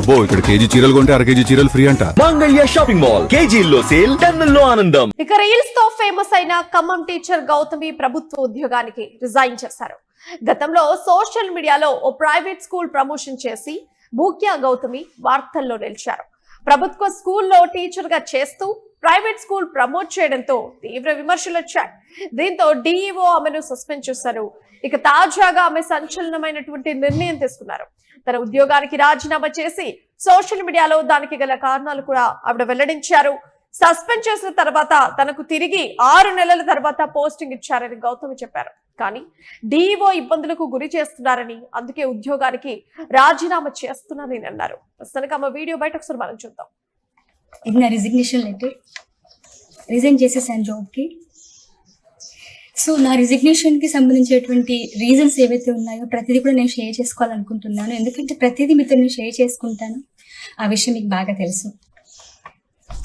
అబ్బో ఇక్కడ కేజీ చీరలు కొంటే అర కేజీ చీరలు ఫ్రీ అంట. మంగళ్య షాపింగ్ మాల్, కేజీల్లో సేల్, టన్నుల్లో ఆనందం. ఇక రీల్స్ తో ఫేమస్ అయిన ఖమ్మం టీచర్ గౌతమి ప్రభుత్వ ఉద్యోగానికి రిజైన్ చేశారు. గతంలో సోషల్ మీడియాలో ఓ ప్రైవేట్ స్కూల్ ప్రమోషన్ చేసి భూక్యా గౌతమి వార్తల్లో నిలిచారు. ప్రభుత్వ స్కూల్లో టీచర్ గా చేస్తూ ప్రైవేట్ స్కూల్ ప్రమోట్ చేయడంతో తీవ్ర విమర్శలు వచ్చాయి. దీంతో డిఈఓ ఆమెను సస్పెండ్ చేశారు. ఇక తాజాగా ఆమె సంచలనమైనటువంటి నిర్ణయం తీసుకున్నారు. తన ఉద్యోగానికి రాజీనామా చేసి సోషల్ మీడియాలో దానికి గల కారణాలు కూడా ఆవిడ వెల్లడించారు. సస్పెండ్ చేసిన తర్వాత తనకు తిరిగి 6 నెలల తర్వాత పోస్టింగ్ ఇచ్చారని గౌతమి చెప్పారు. కానీ డిఈఓ ఇబ్బందులకు గురి చేస్తున్నారని, అందుకే ఉద్యోగానికి రాజీనామా చేస్తున్నానని అన్నారు. ప్రస్తుతానికి ఆమె వీడియో బయట ఒకసారి మనం చూద్దాం. ఇది నా రిజిగ్నేషన్ లెటర్. రిజైన్ చేసేసాను జాబ్కి. సో నా రిజిగ్నేషన్కి సంబంధించినటువంటి రీజన్స్ ఏవైతే ఉన్నాయో ప్రతిదీ కూడా నేను షేర్ చేసుకోవాలనుకుంటున్నాను. ఎందుకంటే ప్రతిదీ మీతో నేను షేర్ చేసుకుంటాను. ఆ విషయం మీకు బాగా తెలుసు.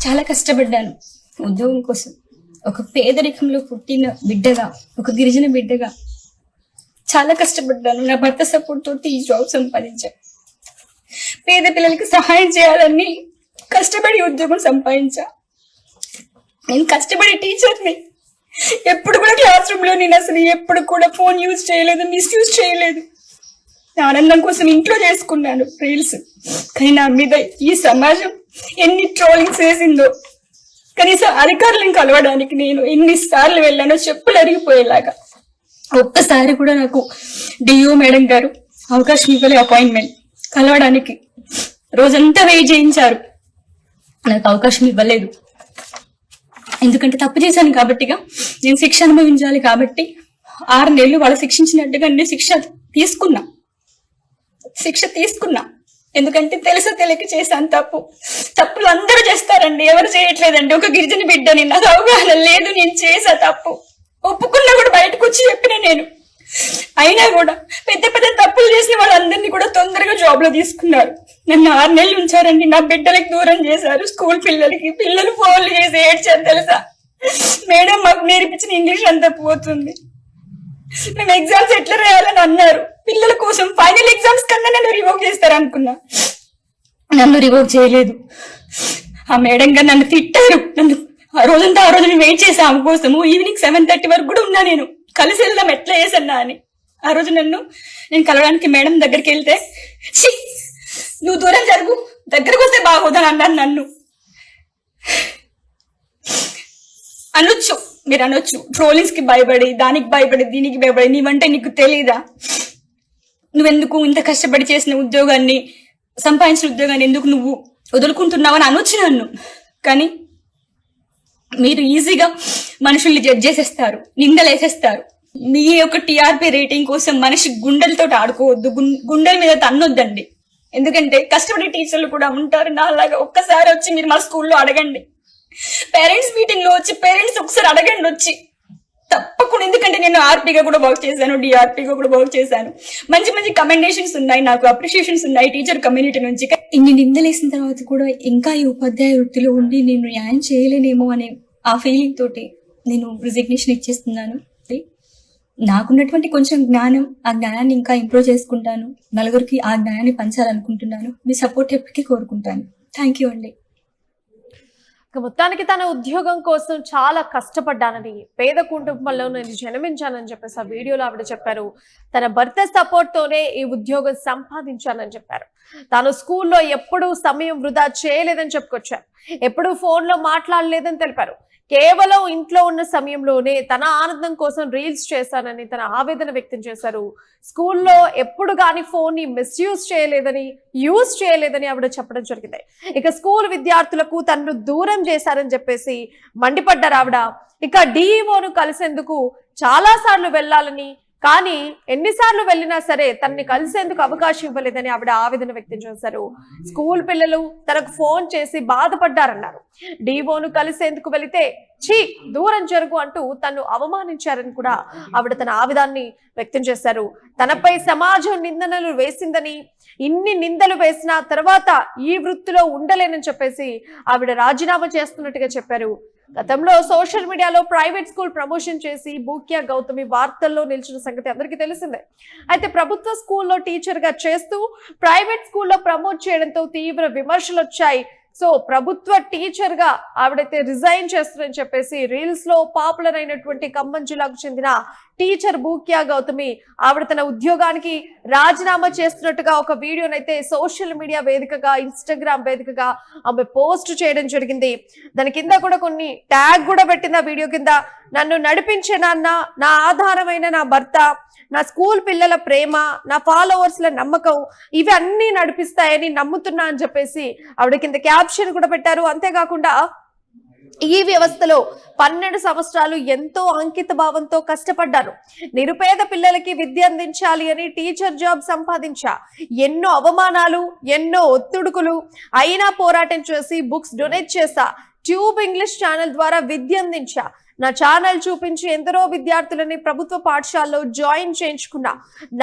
చాలా కష్టపడ్డాను ఉద్యోగం కోసం. ఒక పేదరికంలో పుట్టిన బిడ్డగా, ఒక గిరిజన బిడ్డగా చాలా కష్టపడ్డాను. నా భర్త సపోర్ట్ తోటి ఈ జాబ్ సంపాదించాను. పేద పిల్లలకి సహాయం చేయాలని కష్టపడి ఉద్యోగం సంపాదించా. నేను కష్టపడే టీచర్ని. ఎప్పుడు కూడా క్లాస్ రూమ్ లో నేను అసలు ఎప్పుడు కూడా ఫోన్ యూజ్ చేయలేదు, మిస్యూజ్ చేయలేదు. ఆనందం కోసం ఇంట్లో చేసుకున్నాను రీల్స్. కానీ నా మీద ఈ సమాజం ఎన్ని ట్రోలింగ్స్ వేసిందో. కనీసం అధికారులను కలవడానికి నేను ఎన్నిసార్లు వెళ్ళానో చెప్పులు అరిగిపోయేలాగా. ఒక్కసారి కూడా నాకు డిఓ మేడం గారు అవకాశం ఇవ్వలే అపాయింట్మెంట్ కలవడానికి. రోజంతా వెయిట్ చేయించారు, నాకు అవకాశం ఇవ్వలేదు. ఎందుకంటే తప్పు చేశాను కాబట్టిగా, నేను శిక్ష అనుభవించాలి కాబట్టి 6 నెలలు వాళ్ళు శిక్షించినట్టుగా నేను శిక్ష తీసుకున్నా. ఎందుకంటే తెలుసో తెలియక చేశాను తప్పులు అందరూ చేస్తారండి, ఎవరు చేయట్లేదండి. ఒక గిరిజన బిడ్డని, నాకు అవగాహన లేదు, నేను చేసా తప్పు. ఒప్పుకున్నా కూడా బయటకు వచ్చి చెప్పిన నేను. అయినా కూడా పెద్ద పెద్ద తప్పులు చేసిన వాళ్ళందరినీ కూడా తొందరగా జాబ్ లో తీసుకున్నారు. నన్ను 6 నెలలు ఉంచారండి. నా బిడ్డలకి దూరం చేశారు. స్కూల్ పిల్లలు ఫోన్లు చేసి ఏడ్చారు తెలుసా. మేడం మాకు నేర్పించిన ఇంగ్లీష్ అంతా పోతుంది, మేము ఎగ్జామ్స్ ఎట్లా రాయాలని అన్నారు. పిల్లల కోసం ఫైనల్ ఎగ్జామ్స్ కన్నా నన్ను రివోక్ చేస్తారు అనుకున్నా. నన్ను రివోక్ చేయలేదు. ఆ మేడం గారు నన్ను తిట్టారు. ఆ రోజంతా వెయిట్ చేసా ఆమె కోసము. ఈవినింగ్ 7:30 వరకు కూడా ఉన్నా నేను. కలిసి వెళ్దాం ఎట్లా చేసన్నా అని. ఆ రోజు నేను కలవడానికి మేడం దగ్గరికి వెళ్తే, నువ్వు దూరం జరుగు, దగ్గరకు వస్తే బాగోదని అన్నాను. నన్ను అనొచ్చు, మీరు అనొచ్చు, ట్రోలింగ్స్ కి భయపడి, దానికి భయపడి, దీనికి భయపడి, నీవంటే నీకు తెలీదా, నువ్వెందుకు ఇంత కష్టపడి చేసిన ఉద్యోగాన్ని, సంపాదించిన ఉద్యోగాన్ని ఎందుకు నువ్వు వదులుకుంటున్నావని అనొచ్చు నన్ను. కానీ మీరు ఈజీగా మనుషుల్ని జడ్జ్ చేసేస్తారు, నిందలేసేస్తారు. మీ యొక్క టీఆర్పీ రేటింగ్ కోసం మనిషి గుండెలతో ఆడుకోవద్దు, గుండెల మీద తన్నొద్దండి. ఎందుకంటే కష్టపడే టీచర్లు కూడా ఉంటారు నాలాగా. ఒక్కసారి వచ్చి మీరు మా స్కూల్లో అడగండి, పేరెంట్స్ మీటింగ్ లో వచ్చి పేరెంట్స్ ఒకసారి అడగండి వచ్చి, తప్పకుండా. ఎందుకంటే నేను ఆర్పీగా కూడా వర్క్ చేశాను, డిఆర్పీగా కూడా వర్క్ చేశాను. మంచి మంచి కమెండేషన్స్ ఉన్నాయి, నాకు అప్రిషియేషన్స్ ఉన్నాయి టీచర్ కమ్యూనిటీ నుంచి. ఇన్ని నిందలేసిన తర్వాత కూడా ఇంకా ఈ ఉపాధ్యాయ వృత్తిలో ఉండి నేను న్యాయం చేయలేనేమో అనే ఆ ఫీలింగ్ తోటి నేను రిజిగ్నేషన్ ఇచ్చేస్తున్నాను. నాకున్నటువంటి కొంచెం జ్ఞానం, ఆ జ్ఞానాన్ని ఇంకా ఇంప్రూవ్ చేసుకుంటాను. నలుగురికి ఆ జ్ఞానాన్ని పంచాలనుకుంటున్నాను. మీ సపోర్ట్ ఎప్పటికీ కోరుకుంటాను. థ్యాంక్ యూ అండి. మొత్తానికి తన ఉద్యోగం కోసం చాలా కష్టపడ్డానని, పేద కుటుంబంలో నేను జన్మించానని చెప్పేసి ఆ వీడియోలో ఆవిడ చెప్పారు. తన భర్త సపోర్ట్ తోనే ఈ ఉద్యోగం సంపాదించానని చెప్పారు. తాను స్కూల్లో ఎప్పుడూ సమయం వృధా చేయలేదని చెప్పుకొచ్చారు. ఎప్పుడూ ఫోన్ లో మాట్లాడలేదని తెలిపారు. కేవలం ఇంట్లో ఉన్న సమయంలోనే తన ఆనందం కోసం రీల్స్ చేశానని తన ఆవేదన వ్యక్తం చేశారు. స్కూల్లో ఎప్పుడు కానీ ఫోన్ ని మిస్యూజ్ చేయలేదని, యూజ్ చేయలేదని ఆవిడ చెప్పడం జరిగింది. ఇక స్కూల్ విద్యార్థులకు తనను దూరం చేశారని చెప్పేసి మండిపడ్డారు ఆవిడ. ఇక డిఈఓను కలిసేందుకు చాలా సార్లు వెళ్లాలని, కానీ ఎన్నిసార్లు వెళ్ళినా సరే తనని కలిసేందుకు అవకాశం ఇవ్వలేదని ఆవిడ ఆవేదన వ్యక్తం చేశారు. స్కూల్ పిల్లలు తనకు ఫోన్ చేసి బాధపడ్డారన్నారు. డిఓను కలిసేందుకు వెళితే దూరం జరుగు అంటూ తను అవమానించారని కూడా ఆవిడ తన ఆవేదాన్ని వ్యక్తం చేశారు. తనపై సమాజం నిందనలు వేసిందని, ఇన్ని నిందలు వేసిన తర్వాత ఈ వృత్తిలో ఉండలేనని చెప్పేసి ఆవిడ రాజీనామా చేస్తున్నట్టుగా చెప్పారు. గతంలో సోషల్ మీడియాలో ప్రైవేట్ స్కూల్ ప్రమోషన్ చేసి బూక్యా గౌతమి వార్తల్లో నిలిచిన సంగతి అందరికీ తెలిసిందే. అయితే ప్రభుత్వ స్కూల్లో టీచర్ గా చేస్తూ ప్రైవేట్ స్కూల్లో ప్రమోట్ చేయడంతో తీవ్ర విమర్శలు వచ్చాయి. సో ప్రభుత్వ టీచర్ గా ఆవిడైతే రిజైన్ చేస్తుందని చెప్పేసి రీల్స్ లో పాపులర్ అయినటువంటి ఖమ్మం జిల్లాకు చెందిన టీచర్ బూక్యా గౌతమి ఆవిడ తన ఉద్యోగానికి రాజీనామా చేస్తున్నట్టుగా ఒక వీడియోనైతే సోషల్ మీడియా వేదికగా ఇన్స్టాగ్రామ్ వేదికగా ఆమె పోస్ట్ చేయడం జరిగింది. దాని కింద కూడా కొన్ని ట్యాగ్ కూడా పెట్టింది ఆ వీడియో కింద. నన్ను నడిపించే నాన్న, నా ఆధారమైన నా భర్త, నా స్కూల్ పిల్లల ప్రేమ, నా ఫాలోవర్స్ల నమ్మకం, ఇవి అన్ని నడిపిస్తాయని నమ్ముతున్నా అని చెప్పేసి ఆవిడ కింద క్యాప్షన్ కూడా పెట్టారు. అంతేకాకుండా ఈ వ్యవస్థలో 12 సంవత్సరాలు ఎంతో అంకిత భావంతో కష్టపడ్డాను. నిరుపేద పిల్లలకి విద్య అందించాలి అని టీచర్ జాబ్ సంపాదించా. ఎన్నో అవమానాలు, ఎన్నో ఒత్తిడుకులు అయినా పోరాటం చేసి బుక్స్ డొనేట్ చేశా. ట్యూబ్ ఇంగ్లీష్ ఛానల్ ద్వారా విద్య అందించా. నా ఛానల్ చూపించి ఎందరో విద్యార్థులని ప్రభుత్వ పాఠశాలలో జాయిన్ చేయించుకున్నా.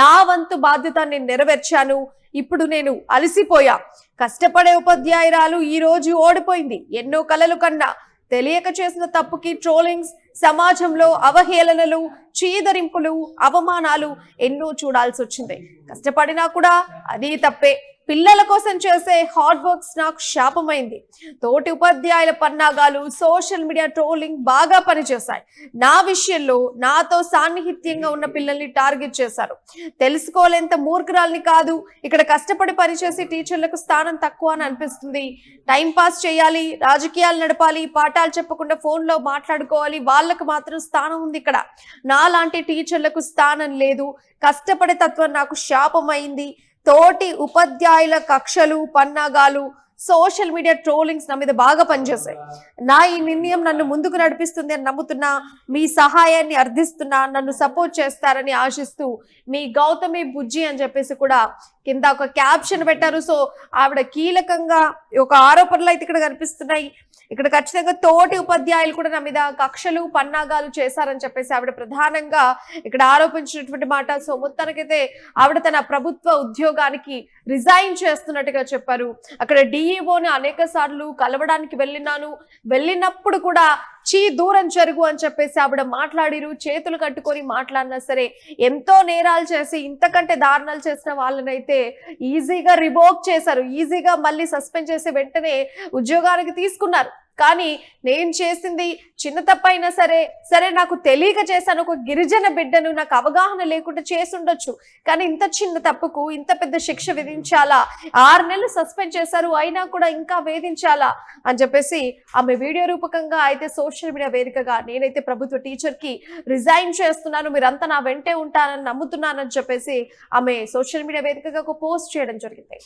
నా వంతు బాధ్యత నేను నెరవేర్చాను. ఇప్పుడు నేను అలసిపోయా. కష్టపడే ఉపాధ్యాయురాలు ఈ రోజు ఓడిపోయింది. ఎన్నో కలలు కన్నా తెలియక చేసిన తప్పుకి ట్రోలింగ్స్, సమాజంలో అవహేళనలు, చీదరింపులు, అవమానాలు ఎన్నో చూడాల్సి వచ్చింది. కష్టపడినా కూడా అది తప్పే. పిల్లల కోసం చేసే హార్డ్ వర్క్స్ నాకు శాపమైంది. తోటి ఉపాధ్యాయుల పన్నాగాలు, సోషల్ మీడియా ట్రోలింగ్ బాగా పనిచేశాయి. నా విషయంలో నాతో సాన్నిహిత్యంగా ఉన్న పిల్లల్ని టార్గెట్ చేశారు. తెలుసుకోలేంత మూర్ఖురాల్ని కాదు. ఇక్కడ కష్టపడి పనిచేసి టీచర్లకు స్థానం తక్కువ అని అనిపిస్తుంది. టైం పాస్ చేయాలి, రాజకీయాలు నడపాలి, పాఠాలు చెప్పకుండా ఫోన్లో మాట్లాడుకోవాలి, వాళ్ళకు మాత్రం స్థానం ఉంది. ఇక్కడ నాలాంటి టీచర్లకు స్థానం లేదు. కష్టపడే తత్వం నాకు శాపమైంది. తోటి ఉపాధ్యాయుల కక్షలు, పన్నాగాలు, సోషల్ మీడియా ట్రోలింగ్స్ నా మీద బాగా పనిచేశాయి. నా ఈ నిర్ణయం నన్ను ముందుకు నడిపిస్తుంది అని నమ్ముతున్నా. మీ సహాయాన్ని అర్థిస్తున్నా. నన్ను సపోర్ట్ చేస్తారని ఆశిస్తూ మీ గౌతమి బుజ్జి అని చెప్పేసి కూడా కింద ఒక క్యాప్షన్ పెట్టారు. సో ఆవిడ కీలకంగా ఒక ఆరోపణలు అయితే ఇక్కడ కనిపిస్తున్నాయి. ఇక్కడ ఖచ్చితంగా తోటి ఉపాధ్యాయులు కూడా నా మీద కక్షలు, పన్నాగాలు చేశారని చెప్పేసి ఆవిడ ప్రధానంగా ఇక్కడ ఆరోపించినటువంటి మాట. సో మొత్తానికైతే ఆవిడ తన ప్రభుత్వ ఉద్యోగానికి రిజైన్ చేస్తున్నట్టుగా చెప్పారు. అక్కడ డిఈఓని అనేక సార్లు కలవడానికి వెళ్ళినప్పుడు కూడా దూరం జరుగు అని చెప్పేసి ఆవిడ మాట్లాడిరు. చేతులు కట్టుకొని మాట్లాడినా సరే ఎంతో నేరాలు చేసి ఇంతకంటే దారుణాలు చేసిన వాళ్ళనైతే ఈజీగా రివోక్ చేశారు. ఈజీగా మళ్ళీ సస్పెండ్ చేసి వెంటనే ఉద్యోగానికి తీసుకున్నారు. కానీ నేను చేసింది చిన్న తప్పైనా సరే నాకు తెలియక చేశాను. ఒక గిరిజన బిడ్డను, నాకు అవగాహన లేకుండా చేసి ఉండొచ్చు. కానీ ఇంత చిన్న తప్పుకు ఇంత పెద్ద శిక్ష విధించాలా? 6 నెలలు సస్పెండ్ చేశారు, అయినా కూడా ఇంకా వేధించాలా అని చెప్పేసి ఆమె వీడియో రూపకంగా అయితే సోషల్ మీడియా వేదికగా నేనైతే ప్రభుత్వ టీచర్ కి రిజైన్ చేస్తున్నాను, మీరంతా నా వెంటే ఉంటానని నమ్ముతున్నానని చెప్పేసి ఆమె సోషల్ మీడియా వేదికగా ఒక పోస్ట్ చేయడం జరిగింది.